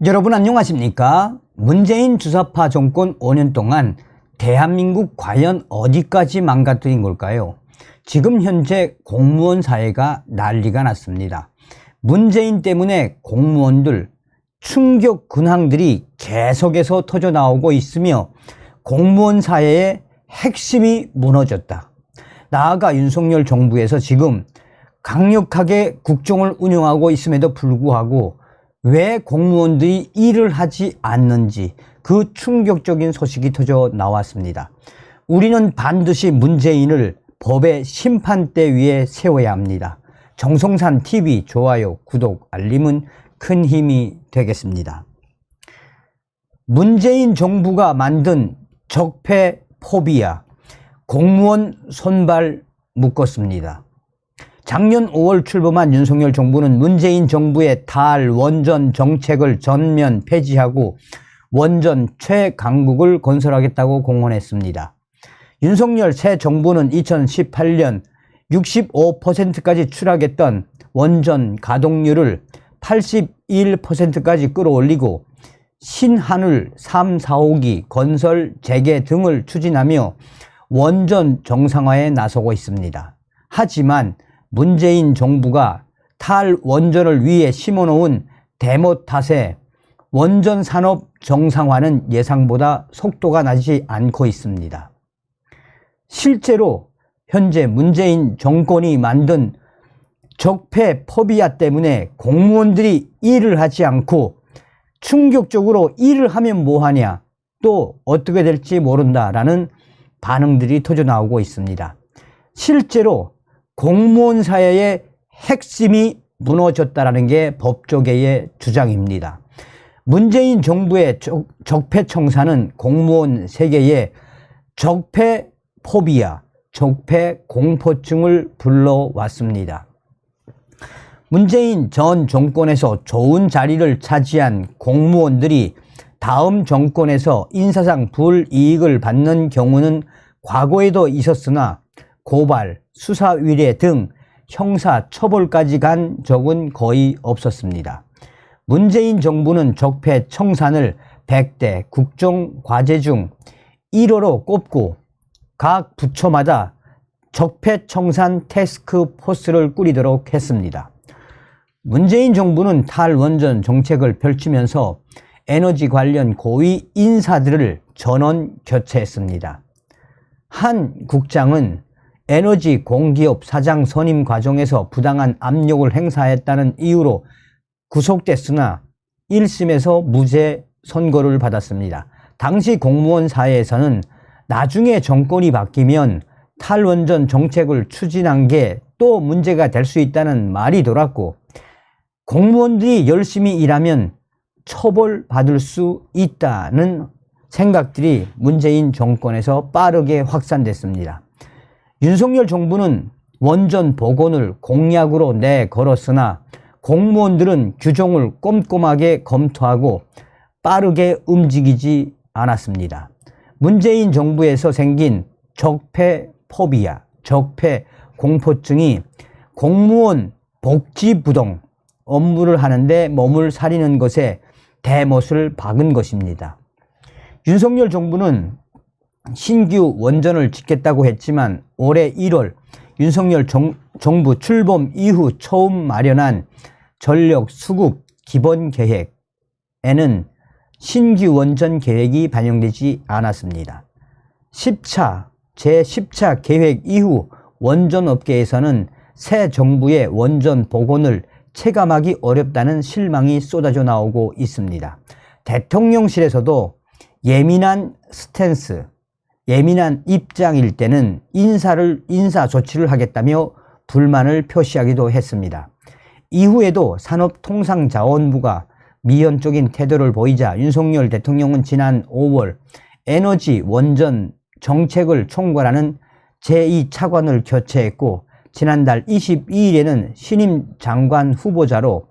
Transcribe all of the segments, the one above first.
여러분 안녕하십니까? 문재인 주사파 정권 5년 동안 대한민국 과연 어디까지 망가뜨린 걸까요? 지금 현재 공무원 사회가 난리가 났습니다. 문재인 때문에 공무원들 충격 근황들이 계속해서 터져 나오고 있으며 공무원 사회의 핵심이 무너졌다. 나아가 윤석열 정부에서 지금 강력하게 국정을 운영하고 있음에도 불구하고 왜 공무원들이 일을 하지 않는지 그 충격적인 소식이 터져 나왔습니다. 우리는 반드시 문재인을 법의 심판대 위에 세워야 합니다. 정성산 TV 좋아요, 구독, 알림은 큰 힘이 되겠습니다. 문재인 정부가 만든 적폐 포비아, 공무원 손발 묶었습니다. 작년 5월 출범한 윤석열 정부는 문재인 정부의 탈원전 정책을 전면 폐지하고 원전 최강국을 건설하겠다고 공언했습니다. 윤석열 새 정부는 2018년 65%까지 추락했던 원전 가동률을 81%까지 끌어올리고 신한울 3, 4호기 건설 재개 등을 추진하며 원전 정상화에 나서고 있습니다. 하지만 문재인 정부가 탈원전을 위해 심어놓은 대못 탓에 원전 산업 정상화는 예상보다 속도가 나지 않고 있습니다. 실제로 현재 문재인 정권이 만든 적폐 포비아 때문에 공무원들이 일을 하지 않고 충격적으로 일을 하면 뭐하냐, 또 어떻게 될지 모른다라는 반응들이 터져 나오고 있습니다. 실제로 공무원 사회의 핵심이 무너졌다라는 게 법조계의 주장입니다. 문재인 정부의 적폐 청사는 공무원 세계에 적폐 포비아, 적폐 공포증을 불러왔습니다. 문재인 전 정권에서 좋은 자리를 차지한 공무원들이 다음 정권에서 인사상 불이익을 받는 경우는 과거에도 있었으나 고발, 수사 의뢰 등 형사 처벌까지 간 적은 거의 없었습니다. 문재인 정부는 적폐 청산을 100대 국정과제 중 1호로 꼽고 각 부처마다 적폐 청산 태스크포스를 꾸리도록 했습니다. 문재인 정부는 탈원전 정책을 펼치면서 에너지 관련 고위 인사들을 전원 교체했습니다. 한 국장은 에너지 공기업 사장 선임 과정에서 부당한 압력을 행사했다는 이유로 구속됐으나 1심에서 무죄 선고를 받았습니다. 당시 공무원 사회에서는 나중에 정권이 바뀌면 탈원전 정책을 추진한 게 또 문제가 될 수 있다는 말이 돌았고, 공무원들이 열심히 일하면 처벌받을 수 있다는 생각들이 문재인 정권에서 빠르게 확산됐습니다. 윤석열 정부는 원전 복원을 공약으로 내걸었으나 공무원들은 규정을 꼼꼼하게 검토하고 빠르게 움직이지 않았습니다. 문재인 정부에서 생긴 적폐 포비아, 적폐 공포증이 공무원 복지부동, 업무를 하는데 몸을 사리는 것에 대못을 박은 것입니다. 윤석열 정부는 신규 원전을 짓겠다고 했지만 올해 1월 윤석열 정부 출범 이후 처음 마련한 전력 수급 기본 계획에는 신규 원전 계획이 반영되지 않았습니다. 제10차 계획 이후 원전 업계에서는 새 정부의 원전 복원을 체감하기 어렵다는 실망이 쏟아져 나오고 있습니다. 대통령실에서도 예민한 스탠스, 예민한 입장일 때는 인사 조치를 하겠다며 불만을 표시하기도 했습니다. 이후에도 산업통상자원부가 미온적인 태도를 보이자 윤석열 대통령은 지난 5월 에너지 원전 정책을 총괄하는 제2차관을 교체했고, 지난달 22일에는 신임 장관 후보자로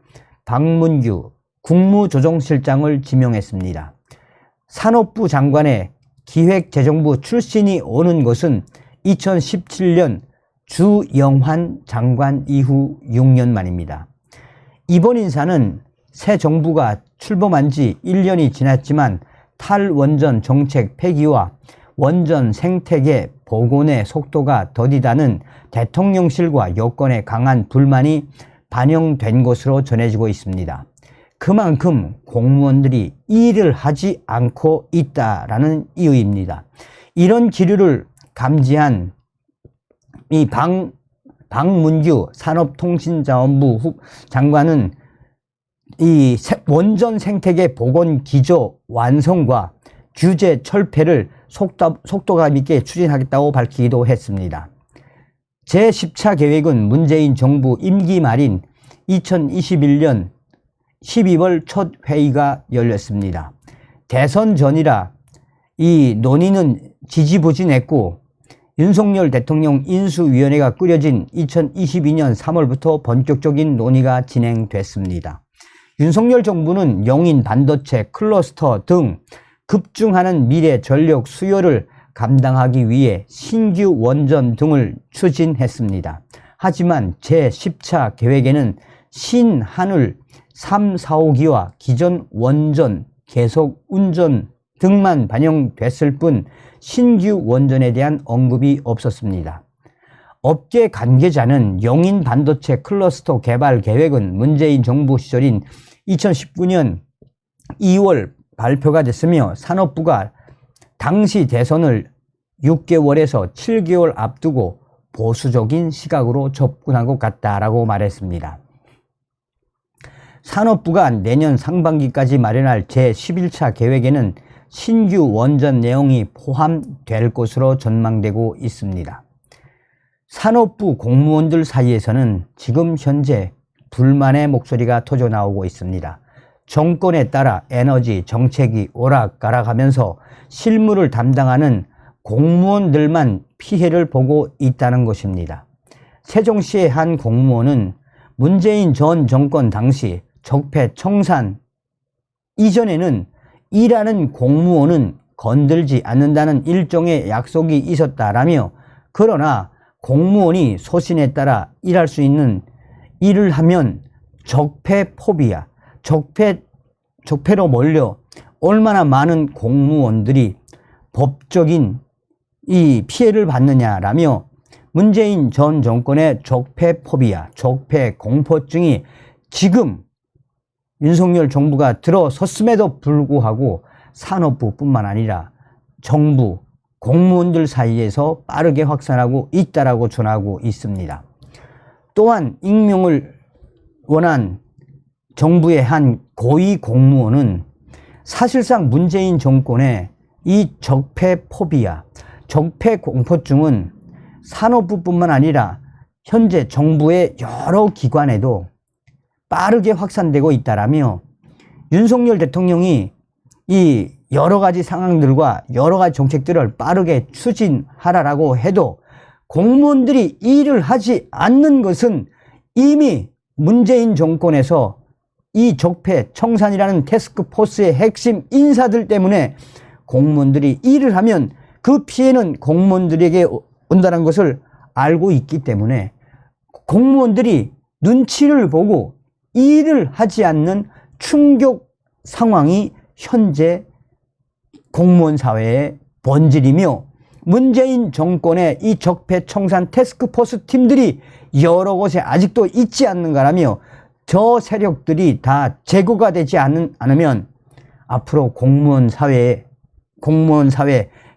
박문규 국무조정실장을 지명했습니다. 산업부 장관의 기획재정부 출신이 오는 것은 2017년 주영환 장관 이후 6년 만입니다. 이번 인사는 새 정부가 출범한 지 1년이 지났지만 탈원전 정책 폐기와 원전 생태계 복원의 속도가 더디다는 대통령실과 여권의 강한 불만이 반영된 것으로 전해지고 있습니다. 그만큼 공무원들이 일을 하지 않고 있다라는 이유입니다. 이런 기류를 감지한 이 박문규 산업통신자원부 장관은 이 원전 생태계 복원 기조 완성과 규제 철폐를 속도감 있게 추진하겠다고 밝히기도 했습니다. 제10차 계획은 문재인 정부 임기 말인 2021년 12월 첫 회의가 열렸습니다. 대선 전이라 이 논의는 지지부진했고 윤석열 대통령 인수위원회가 꾸려진 2022년 3월부터 본격적인 논의가 진행됐습니다. 윤석열 정부는 용인 반도체 클러스터 등 급증하는 미래 전력 수요를 감당하기 위해 신규 원전 등을 추진했습니다. 하지만 제10차 계획에는 신한울 3, 4, 5기와 기존 원전 계속 운전 등만 반영됐을 뿐 신규 원전에 대한 언급이 없었습니다. 업계 관계자는 용인 반도체 클러스터 개발 계획은 문재인 정부 시절인 2019년 2월 발표가 됐으며 산업부가 당시 대선을 6개월에서 7개월 앞두고 보수적인 시각으로 접근한 것 같다라고 말했습니다. 산업부가 내년 상반기까지 마련할 제11차 계획에는 신규 원전 내용이 포함될 것으로 전망되고 있습니다. 산업부 공무원들 사이에서는 지금 현재 불만의 목소리가 터져나오고 있습니다. 정권에 따라 에너지 정책이 오락가락하면서 실무를 담당하는 공무원들만 피해를 보고 있다는 것입니다. 세종시의 한 공무원은 문재인 전 정권 당시 적폐 청산 이전에는 일하는 공무원은 건들지 않는다는 일종의 약속이 있었다라며, 그러나 공무원이 소신에 따라 일할 수 있는 일을 하면 적폐 포비아, 적폐로 몰려 얼마나 많은 공무원들이 법적인 이 피해를 받느냐라며 문재인 전 정권의 적폐 포비아, 적폐 공포증이 지금 윤석열 정부가 들어섰음에도 불구하고 산업부뿐만 아니라 정부, 공무원들 사이에서 빠르게 확산하고 있다라고 전하고 있습니다. 또한 익명을 원한 정부의 한 고위 공무원은 사실상 문재인 정권의 이 적폐 포비아, 적폐 공포증은 산업부뿐만 아니라 현재 정부의 여러 기관에도 빠르게 확산되고 있다라며, 윤석열 대통령이 이 여러 가지 상황들과 여러 가지 정책들을 빠르게 추진하라라고 해도 공무원들이 일을 하지 않는 것은 이미 문재인 정권에서 이 적폐 청산이라는 태스크포스의 핵심 인사들 때문에 공무원들이 일을 하면 그 피해는 공무원들에게 온다는 것을 알고 있기 때문에 공무원들이 눈치를 보고 일을 하지 않는 충격 상황이 현재 공무원 사회의 본질이며, 문재인 정권의 이 적폐 청산 태스크포스 팀들이 여러 곳에 아직도 있지 않는가라며 저 세력들이 다 제거가 되지 않으면 앞으로 공무원 사회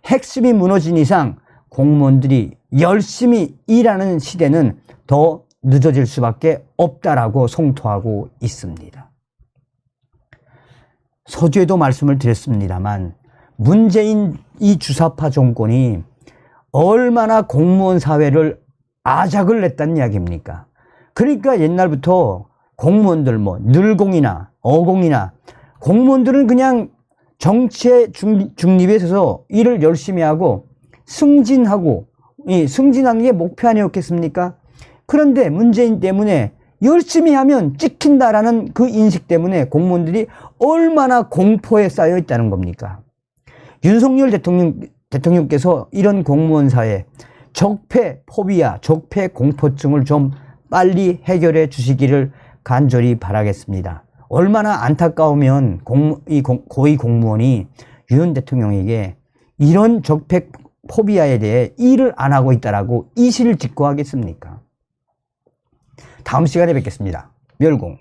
핵심이 무너진 이상 공무원들이 열심히 일하는 시대는 더 늦어질 수밖에 없다라고 송토하고 있습니다. 서두에도 말씀을 드렸습니다만 문재인 이 주사파 정권이 얼마나 공무원 사회를 아작을 냈다는 이야기입니까? 그러니까 옛날부터 공무원들 늘공이나 어공이나 공무원들은 그냥 정치의 중립에 서서 일을 열심히 하고 승진하고, 승진하는 게 목표 아니었겠습니까? 그런데 문재인 때문에 열심히 하면 찍힌다라는 그 인식 때문에 공무원들이 얼마나 공포에 쌓여 있다는 겁니까? 윤석열 대통령께서 이런 공무원 사회 적폐 포비아, 적폐 공포증을 좀 빨리 해결해 주시기를 간절히 바라겠습니다. 얼마나 안타까우면 고위 공무원이 윤 대통령에게 이런 적폐 포비아에 대해 일을 안 하고 있다라고 이실직고하겠습니까? 다음 시간에 뵙겠습니다. 멸공.